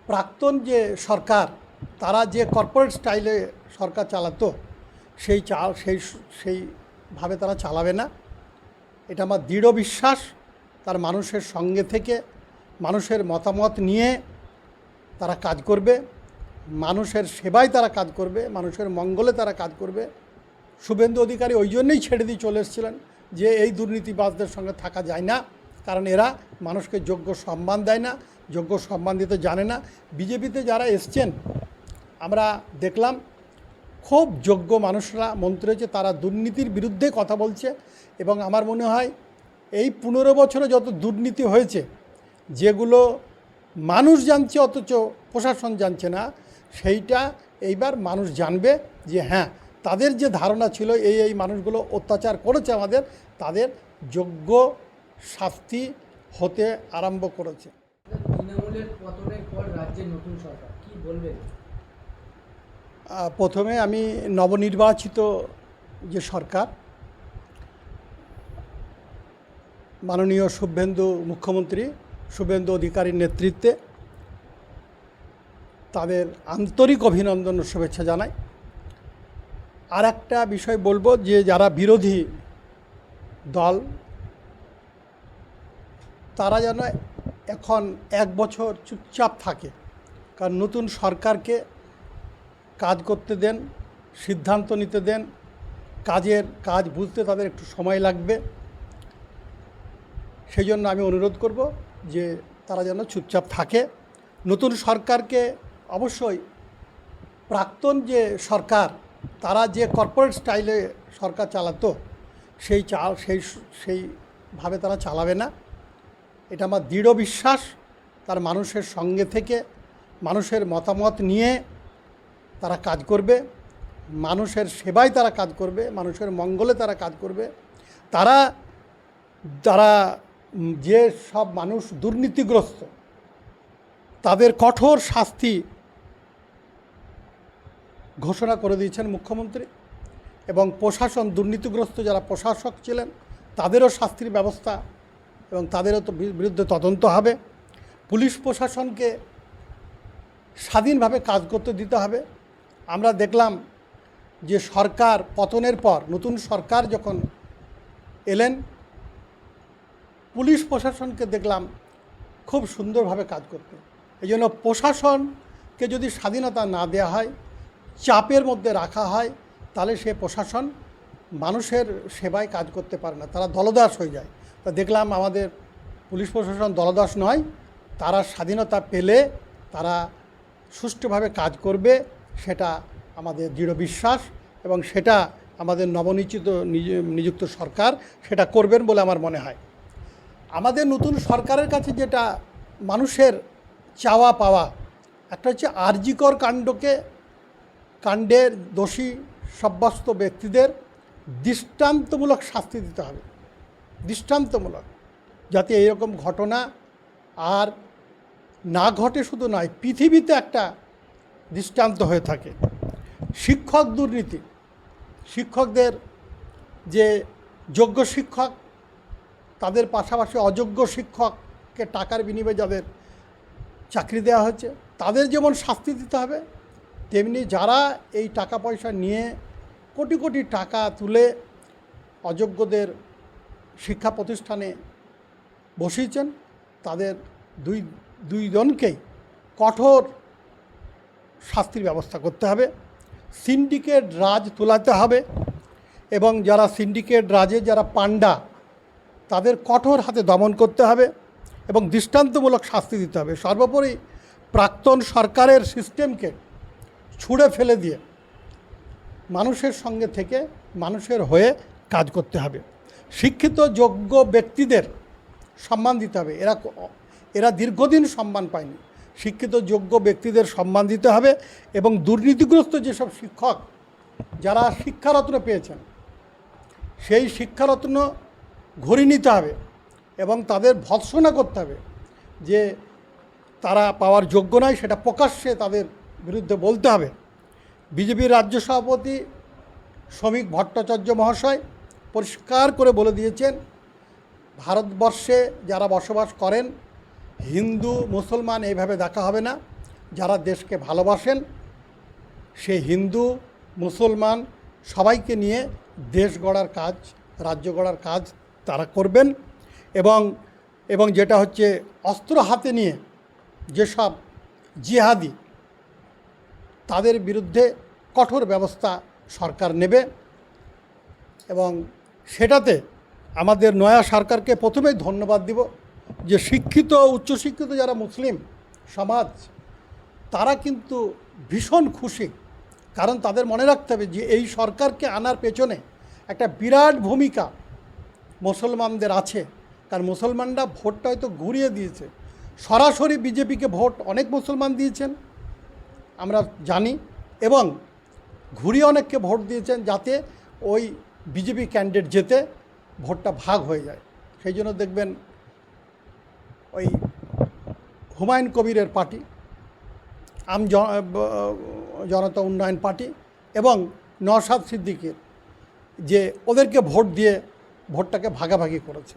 প্রাক্তন যে সরকার তারা যে কর্পোরেট স্টাইলে সরকার চালাতো সেইভাবে তারা চালাবে না। এটা আমার দৃঢ় বিশ্বাস। তার মানুষের সঙ্গে থেকে মানুষের মতামত নিয়ে তারা কাজ করবে, মানুষের সেবায় তারা কাজ করবে, মানুষের মঙ্গলে তারা কাজ করবে। শুভেন্দু অধিকারী ওই জন্যই ছেড়ে দিয়ে চলে এসেছিলেন যে এই দুর্নীতিবাজদের সঙ্গে থাকা যায় না, কারণ এরা মানুষকে যোগ্য সম্মান দেয় না, যোগ্য সম্মান দিতে জানে না। বিজেপিতে যারা এসছেন আমরা দেখলাম খুব যোগ্য মানুষরা মন্ত্রী হয়েছে, তারা দুর্নীতির বিরুদ্ধে কথা বলছে। এবং আমার মনে হয় এই 15 বছরে যত দুর্নীতি হয়েছে, যেগুলো মানুষ জানছে অথচ প্রশাসন জানছে না, সেইটা এইবার মানুষ জানবে যে হ্যাঁ, তাদের যে ধারণা ছিল এই মানুষগুলো অত্যাচার করেছে আমাদের, তাদের যোগ্য শাস্তি হতে আরম্ভ করেছে। তৃণমূলের পতনের পর রাজ্যে নতুন সরকার, কি বলবেন? প্রথমে আমি নবনির্বাচিত যে সরকার, মাননীয় মুখ্যমন্ত্রী শুভেন্দু অধিকারীর নেতৃত্বে তাদের আন্তরিক অভিনন্দন ও শুভেচ্ছা জানাই। আর একটা বিষয় বলবো যে যারা বিরোধী দল তারা যেন এখন 1 বছর চুপচাপ থাকে, কারণ নতুন সরকারকে কাজ করতে দেন, সিদ্ধান্ত নিতে দেন, কাজ বুঝতে তাদের একটু সময় লাগবে। সেই জন্য আমি অনুরোধ করব যে তারা যেন চুপচাপ থাকে। নতুন সরকারকে অবশ্যই প্রাক্তন যে সরকার তারা যে কর্পোরেট স্টাইলে সরকার চালাতো সেইভাবে তারা চালাবে না। এটা আমার দৃঢ় বিশ্বাস। তার মানুষের সঙ্গে থেকে মানুষের মতামত নিয়ে তারা কাজ করবে, মানুষের সেবায় তারা কাজ করবে, মানুষের মঙ্গলে তারা কাজ করবে। তারা যে সব মানুষ দুর্নীতিগ্রস্ত তাদের কঠোর শাস্তি ঘোষণা করে দিয়েছেন মুখ্যমন্ত্রী, এবং প্রশাসন দুর্নীতিগ্রস্ত যারা প্রশাসক ছিলেন তাদেরও শাস্তির ব্যবস্থা এবং তাদেরও তো বিরুদ্ধে তদন্ত হবে। পুলিশ প্রশাসনকে স্বাধীনভাবে কাজ করতে দিতে হবে। আমরা দেখলাম যে সরকার পতনের পর নতুন সরকার যখন এলেন, পুলিশ প্রশাসনকে দেখলাম খুব সুন্দরভাবে কাজ করতে। এই জন্য প্রশাসনকে যদি স্বাধীনতা না দেওয়া হয়, চাপের মধ্যে রাখা হয়, তাহলে সে প্রশাসন মানুষের সেবায় কাজ করতে পারে না, তারা দলদাস হয়ে যায়। তা দেখলাম আমাদের পুলিশ প্রশাসন দলদাস নয়, তারা স্বাধীনতা পেলে তারা সুষ্ঠুভাবে কাজ করবে, সেটা আমাদের দৃঢ় বিশ্বাস। এবং সেটা আমাদের নিযুক্ত সরকার সেটা করবেন বলে আমার মনে হয়। আমাদের নতুন সরকারের কাছে যেটা মানুষের চাওয়া পাওয়া, একটা হচ্ছে আর.জি. কর কাণ্ডের দোষী সাব্যস্ত ব্যক্তিদের দৃষ্টান্তমূলক শাস্তি দিতে হবে, দৃষ্টান্তমূলক, যাতে এইরকম ঘটনা আর না ঘটে। শুধু নয়, পৃথিবীতে একটা দৃষ্টান্ত হয়ে থাকে। শিক্ষক দুর্নীতি, শিক্ষকদের যে যোগ্য শিক্ষক তাদের পাশাপাশি অযোগ্য শিক্ষককে টাকার বিনিময়ে যাদের চাকরি দেওয়া হয়েছে তাদের যেমন শাস্তি দিতে হবে, তেমনি যারা এই টাকা পয়সা নিয়ে কোটি কোটি টাকা তুলে অযোগ্যদের শিক্ষা প্রতিষ্ঠানে বসিয়েছেন, তাদের দুইজনকেই কঠোর শাস্তির ব্যবস্থা করতে হবে। সিন্ডিকেট রাজ তোলাতে হবে, এবং যারা সিন্ডিকেট রাজে যারা পান্ডা তাদের কঠোর হাতে দমন করতে হবে এবং দৃষ্টান্তমূলক শাস্তি দিতে হবে। সর্বোপরি প্রাক্তন সরকারের সিস্টেমকে ছুঁড়ে ফেলে দিয়ে মানুষের সঙ্গে থেকে মানুষের হয়ে কাজ করতে হবে। শিক্ষিত যোগ্য ব্যক্তিদের সম্মান দিতে হবে, এরা দীর্ঘদিন সম্মান পায়নি। শিক্ষিত যোগ্য ব্যক্তিদের সম্মান দিতে হবে, এবং দুর্নীতিগ্রস্ত যেসব শিক্ষক যারা শিক্ষারত্ন পেয়েছেন সেই শিক্ষারত্ন ঘুরিয়ে নিতে হবে এবং তাদের ভৎসনা করতে হবে যে তারা পাওয়ার যোগ্য নয়, সেটা প্রকাশ্যে তাদের বিরুদ্ধে বলতে হবে। বিজেপির রাজ্য সভাপতি শ্রমিক ভট্টাচার্য মহাশয় পরিষ্কার করে বলে দিয়েছেন, ভারতবর্ষে যারা বসবাস করেন হিন্দু মুসলমান এইভাবে দেখা হবে না, যারা দেশকে ভালোবাসেন, সে হিন্দু মুসলমান সবাইকে নিয়ে দেশ গড়ার কাজ, রাজ্য গড়ার কাজ তারা করবেন। এবং যেটা হচ্ছে অস্ত্র হাতে নিয়ে যেসব জিহাদি, তাদের বিরুদ্ধে কঠোর ব্যবস্থা সরকার নেবে। এবং সেটাতে আমাদের নয়া সরকারকে প্রথমেই ধন্যবাদ দিব যে শিক্ষিত, উচ্চশিক্ষিত যারা মুসলিম সমাজ, তারা কিন্তু ভীষণ খুশি। কারণ তাদের মনে রাখতে হবে যে এই সরকারকে আনার পেছনে একটা বিরাট ভূমিকা মুসলমানদের আছে। কারণ মুসলমানরা ভোটটা হয়তো ঘুরিয়ে দিয়েছে, সরাসরি বিজেপিকে ভোট অনেক মুসলমান দিয়েছেন আমরা জানি, এবং ঘুরিয়ে অনেককে ভোট দিয়েছেন যাতে ওই বিজেপি ক্যান্ডিডেট যেতে ভোটটা ভাগ হয়ে যায়। সেই জন্য দেখবেন ওই হুমায়ুন কবিরের পার্টি, জনতা উন্নয়ন পার্টি এবং নওশাদ সিদ্দিকীর, যে ওদেরকে ভোট দিয়ে ভোটটাকে ভাগাভাগি করেছে।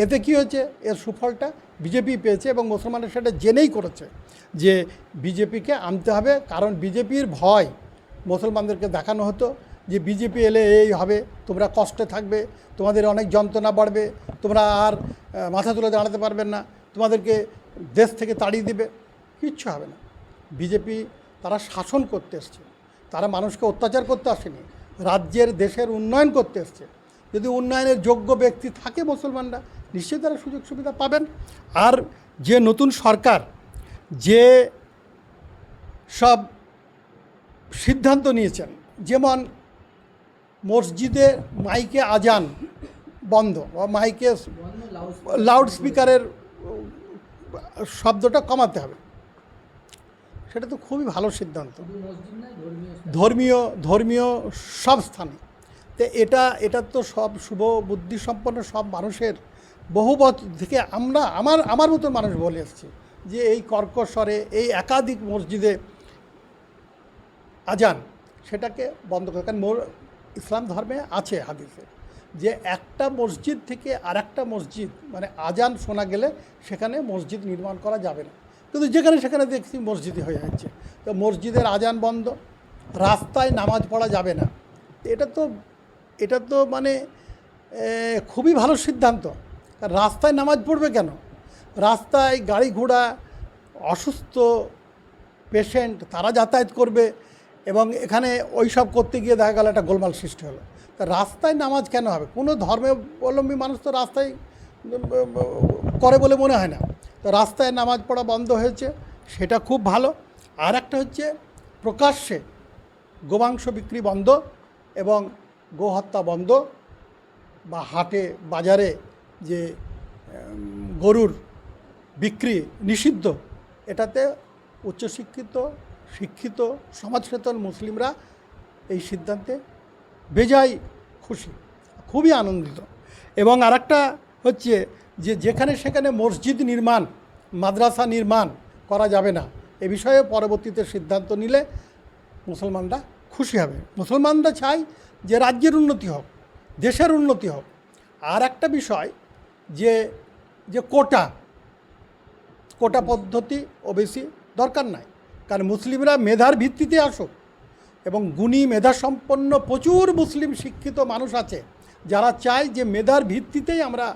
এতে কি হয়েছে, এর সুফলটা বিজেপি পেয়েছে এবং মুসলমানরা সেটা জেনেই করেছে যে বিজেপিকে আনতে হবে। কারণ বিজেপির ভয় মুসলমানদেরকে দেখানো হতো যে বিজেপি এলে এই হবে, তোমরা কষ্টে থাকবে, তোমাদের অনেক যন্ত্রণা বাড়বে, তোমরা আর মাথা তুলে দাঁড়াতে পারবেন না, তোমাদেরকে দেশ থেকে তাড়িয়ে দিবে। কিচ্ছু হবে না। বিজেপি তারা শাসন করতে এসছে, তারা মানুষকে অত্যাচার করতে আসেনি, রাজ্যের দেশের উন্নয়ন করতে এসছে। যদি উন্নয়নের যোগ্য ব্যক্তি থাকে মুসলমানরা, নিশ্চয়ই তারা সুযোগ সুবিধা পাবেন। আর যে নতুন সরকার যে সব সিদ্ধান্ত নিয়েছেন, যেমন মসজিদে মাইকে আজান বন্ধ বা মাইকে লাউড স্পিকারের শব্দটা কমাতে হবে, সেটা তো খুবই ভালো সিদ্ধান্ত। ধর্মীয় সব স্থানে তো এটা তো সব শুভ বুদ্ধিসম্পন্ন সব মানুষের বহু বছর থেকে আমার মতো মানুষ বলে এসছে যে এই কর্কশ্বরে এই একাধিক মসজিদে আজান সেটাকে বন্ধ করে। কারণ ইসলাম ধর্মে আছে হাদিসে যে একটা মসজিদ থেকে আর একটা মসজিদ মানে আজান শোনা গেলে সেখানে মসজিদ নির্মাণ করা যাবে না, কিন্তু যেখানে সেখানে দেখছি মসজিদই হয়ে যাচ্ছে। তো মসজিদের আজান বন্ধ, রাস্তায় নামাজ পড়া যাবে না। এটা তো মানে খুবই ভালো সিদ্ধান্ত। রাস্তায় নামাজ পড়বে কেন? রাস্তায় গাড়ি ঘোড়া, অসুস্থ পেশেন্ট তারা যাতায়াত করবে, এবং এখানে ওই সব করতে গিয়ে দেখা গেল একটা গোলমাল সৃষ্টি হলো। তা রাস্তায় নামাজ কেন হবে? কোনো ধর্মাবলম্বী মানুষ তো রাস্তায় করে বলে মনে হয় না। তো রাস্তায় নামাজ পড়া বন্ধ হয়েছে, সেটা খুব ভালো। আর একটা হচ্ছে প্রকাশ্যে গোমাংস বিক্রি বন্ধ এবং গোহত্যা বন্ধ, বা হাটে বাজারে যে গরুর বিক্রি নিষিদ্ধ। এটাতে উচ্চশিক্ষিত শিক্ষিত সমাজ সচেতন মুসলিমরা এই সিদ্ধান্তে বেজায় খুশি, খুবই আনন্দিত। এবং আরেকটা হচ্ছে যে যেখানে সেখানে মসজিদ নির্মাণ, মাদ্রাসা নির্মাণ করা যাবে না, এ বিষয়ে পরবর্তীতে সিদ্ধান্ত নিলে মুসলমানরা খুশি হবে। মুসলমানরা চায় যে রাজ্যের উন্নতি হোক, দেশের উন্নতি হোক। আর একটা বিষয় যে কোটা পদ্ধতি ওবিসি দরকার নাই। কারণ মুসলিমরা মেধার ভিত্তিতে আসুক, এবং গুণী মেধাসম্পন্ন প্রচুর মুসলিম শিক্ষিত মানুষ আছে যারা চায় যে মেধার ভিত্তিতেই আমরা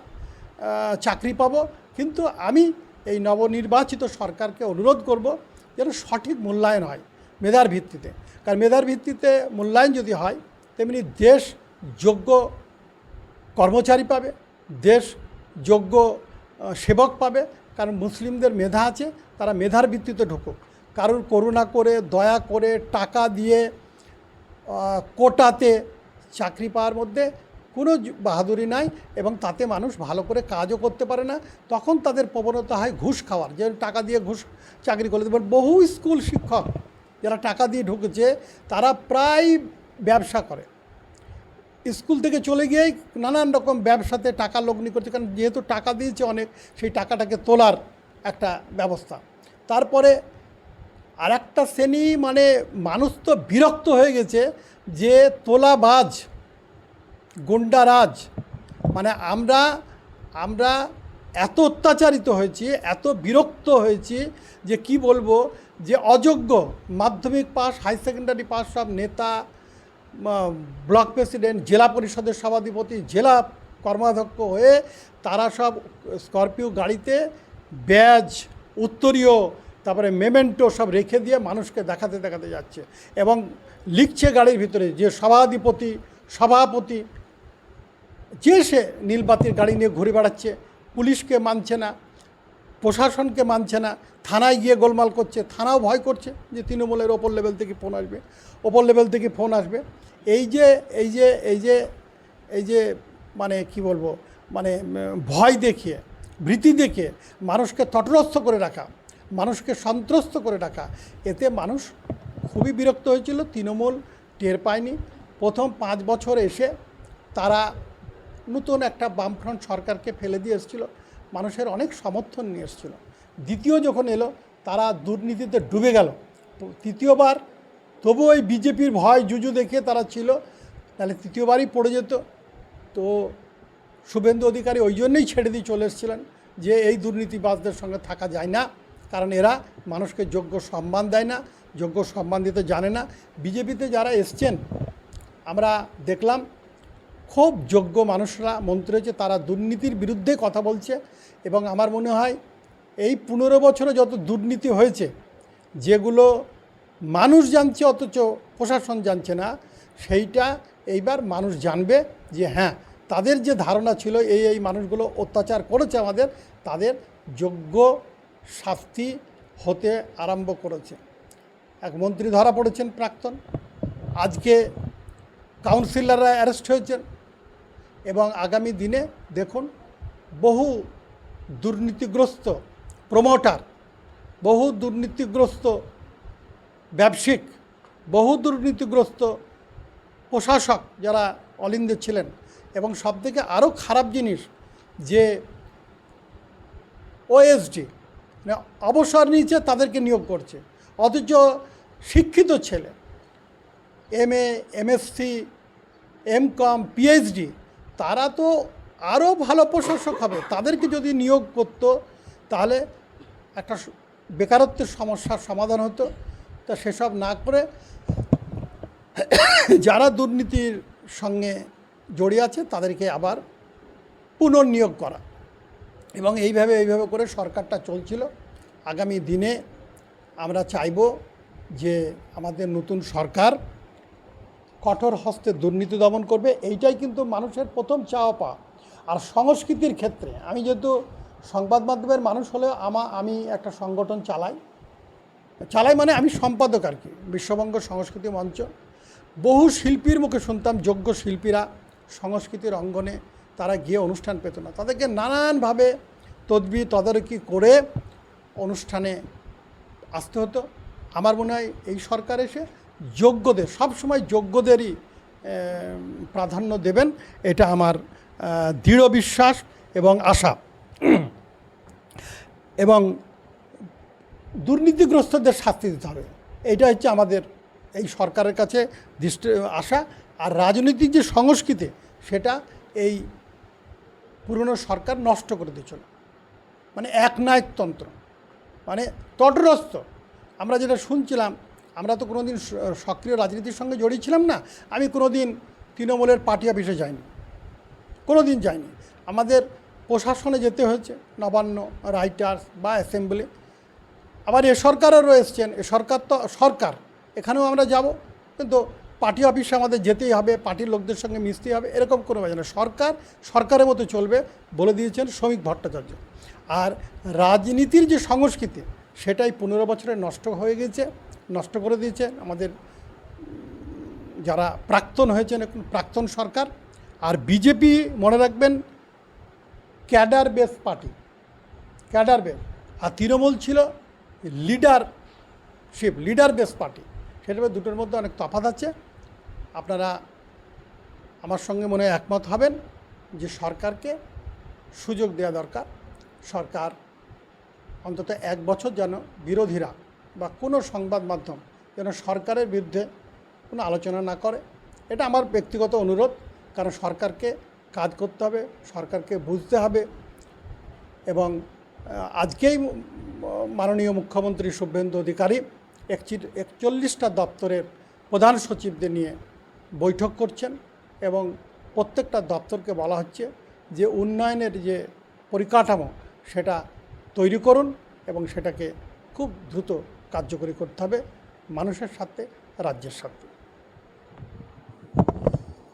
চাকরি পাব। কিন্তু আমি এই নবনির্বাচিত সরকারকে অনুরোধ করব যেন সঠিক মূল্যায়ন হয় মেধার ভিত্তিতে। কারণ মেধার ভিত্তিতে মূল্যায়ন যদি হয়, তেমনি দেশ যোগ্য কর্মচারী পাবে, দেশ যোগ্য সেবক পাবে। কারণ মুসলিমদের মেধা আছে, তারা মেধার ভিত্তিতে ঢুকুক। কারোর করুণা করে, দয়া করে, টাকা দিয়ে কোটাতে চাকরি পাওয়ার মধ্যে কোনো বাহাদুরি নাই, এবং তাতে মানুষ ভালো করে কাজও করতে পারে না। তখন তাদের প্রবণতা হয় ঘুষ খাওয়ার, যে টাকা দিয়ে ঘুষ চাকরি করে দেবেন। বহু স্কুল শিক্ষক যারা টাকা দিয়ে ঢুকেছে তারা প্রায় ব্যবসা করে, স্কুল থেকে চলে গিয়েই নানান রকম ব্যবসাতে টাকা লগ্নি করছে। কারণ যেহেতু টাকা দিয়েছে অনেক, সেই টাকাটাকে তোলার একটা ব্যবস্থা। তারপরে আর একটা শ্রেণী মানে মানুষ তো বিরক্ত হয়ে গেছে যে তোলাবাজ, গুন্ডারাজ। মানে আমরা এত অত্যাচারিত হয়েছি, এত বিরক্ত হয়েছি যে কি বলবো, যে অযোগ্য মাধ্যমিক পাস, হাই সেকেন্ডারি পাস সব নেতা, ব্লক প্রেসিডেন্ট, জেলা পরিষদের সভাধিপতি, জেলা কর্মাধ্যক্ষ হয়ে তারা সব স্করপিও গাড়িতে ব্যাজ, উত্তরীয়, তারপরে মেমেন্টো সব রেখে দিয়ে মানুষকে দেখাতে দেখাতে যাচ্ছে এবং লিখছে গাড়ির ভিতরে যে সভাপতি যে সে নীলবাতির গাড়ি নিয়ে ঘুরে বেড়াচ্ছে, পুলিশকে মানছে না, প্রশাসনকে মানছে না, থানায় গিয়ে গোলমাল করছে, থানাও ভয় করছে যে তৃণমূলের ওপর লেভেল থেকে ফোন আসবে। এই যে মানে কি বলবো, মানে ভয় দেখিয়ে, ভীতি দেখিয়ে মানুষকে তটস্থ করে রাখা, মানুষকে সন্ত্রস্ত করে রাখা, এতে মানুষ খুবই বিরক্ত হয়েছিল। তৃণমূল টের পায়নি। প্রথম 5 বছর এসে তারা নতুন একটা বামফ্রন্ট সরকারকে ফেলে দিয়ে এসেছিল, মানুষের অনেক সমর্থন নিয়ে এসেছিল। দ্বিতীয় যখন এলো তারা দুর্নীতিতে ডুবে গেল। তৃতীয়বার তবু ওই বিজেপির ভয় জুজু দেখে তারা ছিল, তাহলে তৃতীয়বারই পড়ে যেত। তো শুভেন্দু অধিকারী ওই জন্যই ছেড়ে দিয়ে চলে এসেছিলেন যে এই দুর্নীতিবাজদের সঙ্গে থাকা যায় না, কারণ এরা মানুষকে যোগ্য সম্মান দেয় না, যোগ্য সম্মান দিতে জানে না। বিজেপিতে যারা এসছেন আমরা দেখলাম খুব যোগ্য মানুষরা মন্ত্রী হয়েছে, তারা দুর্নীতির বিরুদ্ধে কথা বলছে এবং আমার মনে হয় এই 15 বছরে যত দুর্নীতি হয়েছে, যেগুলো মানুষ জানছে অথচ প্রশাসন জানছে না, সেইটা এইবার মানুষ জানবে যে হ্যাঁ, তাদের যে ধারণা ছিল এই মানুষগুলো অত্যাচার করেছে আমাদের, তাদের যোগ্য শাস্তি হতে আরম্ভ করেছে। এক মন্ত্রী ধরা পড়েছেন প্রাক্তন, আজকে কাউন্সিলররা অ্যারেস্ট হয়েছেন এবং আগামী দিনে দেখুন বহু দুর্নীতিগ্রস্ত প্রমোটার, বহু দুর্নীতিগ্রস্ত ব্যবসায়িক, বহু দুর্নীতিগ্রস্ত প্রশাসক যারা অলিন্দে ছিলেন, এবং সবথেকে আরও খারাপ জিনিস যে ওএসডি মানে অবসর নিয়েছে তাদেরকে নিয়োগ করছে, অথচ শিক্ষিত ছেলে MA, MSc, MCom, PhD তারা তো আরও ভালো প্রশাসক হবে, তাদেরকে যদি নিয়োগ করতো তাহলে একটা বেকারত্বের সমস্যার সমাধান হতো। তা সেসব না করে যারা দুর্নীতির সঙ্গে জড়িয়ে আছে তাদেরকে আবার পুনর্নিয়োগ করা, এবং এইভাবে করে সরকারটা চলছিল। আগামী দিনে আমরা চাইব যে আমাদের নতুন সরকার কঠোর হস্তে দুর্নীতি দমন করবে, এইটাই কিন্তু মানুষের প্রথম চাওয়া পাওয়া। আর সংস্কৃতির ক্ষেত্রে আমি যেহেতু সংবাদ মাধ্যমের মানুষ হলেও আমি একটা সংগঠন চালাই মানে আমি সম্পাদক আর কি, বিশ্ববঙ্গ সংস্কৃতি মঞ্চ। বহু শিল্পীর মুখে শুনতাম যোগ্য শিল্পীরা সংস্কৃতির অঙ্গনে তারা গিয়ে অনুষ্ঠান পেত না, তাদেরকে নানানভাবে তদারকি করে অনুষ্ঠানে আসতে হতো। আমার মনে হয় এই সরকার এসে যোগ্যদের, সবসময় যোগ্যদেরই প্রাধান্য দেবেন, এটা আমার দৃঢ় বিশ্বাস এবং আশা। এবং দুর্নীতিগ্রস্তদের শাস্তি দিতে হবে, এইটা হচ্ছে আমাদের এই সরকারের কাছে আশা। আর রাজনৈতিক যে সংস্কৃতি সেটা এই পুরনো সরকার নষ্ট করে দিয়েছিল, মানে একনায়কতন্ত্র, মানে তটস্থ। আমরা যেটা শুনছিলাম, আমরা তো কোনো দিন সক্রিয় রাজনীতির সঙ্গে জড়িয়ে ছিলাম না, আমি কোনো দিন তৃণমূলের পার্টি অফিসে যাইনি, কোনো দিন যাইনি। আমাদের প্রশাসনে যেতে হয়েছে, নবান্ন, রাইটার্স বা অ্যাসেম্বলি। আবার এ সরকারেরও এসছেন, এ সরকার তো সরকার, এখানেও আমরা যাব, কিন্তু পার্টি অফিসে আমাদের যেতেই হবে, পার্টির লোকদের সঙ্গে মিশতেই হবে, এরকম কোনো ব্যাপার না। সরকার সরকারের মতো চলবে বলে দিয়েছেন শ্রমিক ভট্টাচার্য। আর রাজনীতির যে সংস্কৃতি সেটাই 15 বছরে নষ্ট করে দিয়েছে আমাদের যারা প্রাক্তন হয়েছেন, এখন প্রাক্তন সরকার। আর বিজেপি মনে রাখবেন cadre base party, cadre base, আর তৃণমূল ছিল লিডার বেস পার্টি। সেটা দুটোর মধ্যে অনেক তফাৎ আছে। আপনারা আমার সঙ্গে মনে হয় একমত হবেন যে সরকারকে সুযোগ দেওয়া দরকার। সরকার অন্তত 1 বছর যেন বিরোধীরা বা কোনো সংবাদ মাধ্যম যেন সরকারের বিরুদ্ধে কোনো আলোচনা না করে, এটা আমার ব্যক্তিগত অনুরোধ। কারণ সরকারকে কাজ করতে হবে, সরকারকে বুঝতে হবে এবং আজকেই মাননীয় মুখ্যমন্ত্রী শুভেন্দু অধিকারী 41টা দপ্তরের প্রধান সচিবদের নিয়ে বৈঠক করছেন এবং প্রত্যেকটা দপ্তরকে বলা হচ্ছে যে উন্নয়নের যে পরিকাঠামো সেটা তৈরি করুন এবং সেটাকে খুব দ্রুত কার্যকরী করতে হবে মানুষের সাথে, রাজ্যের সাথে।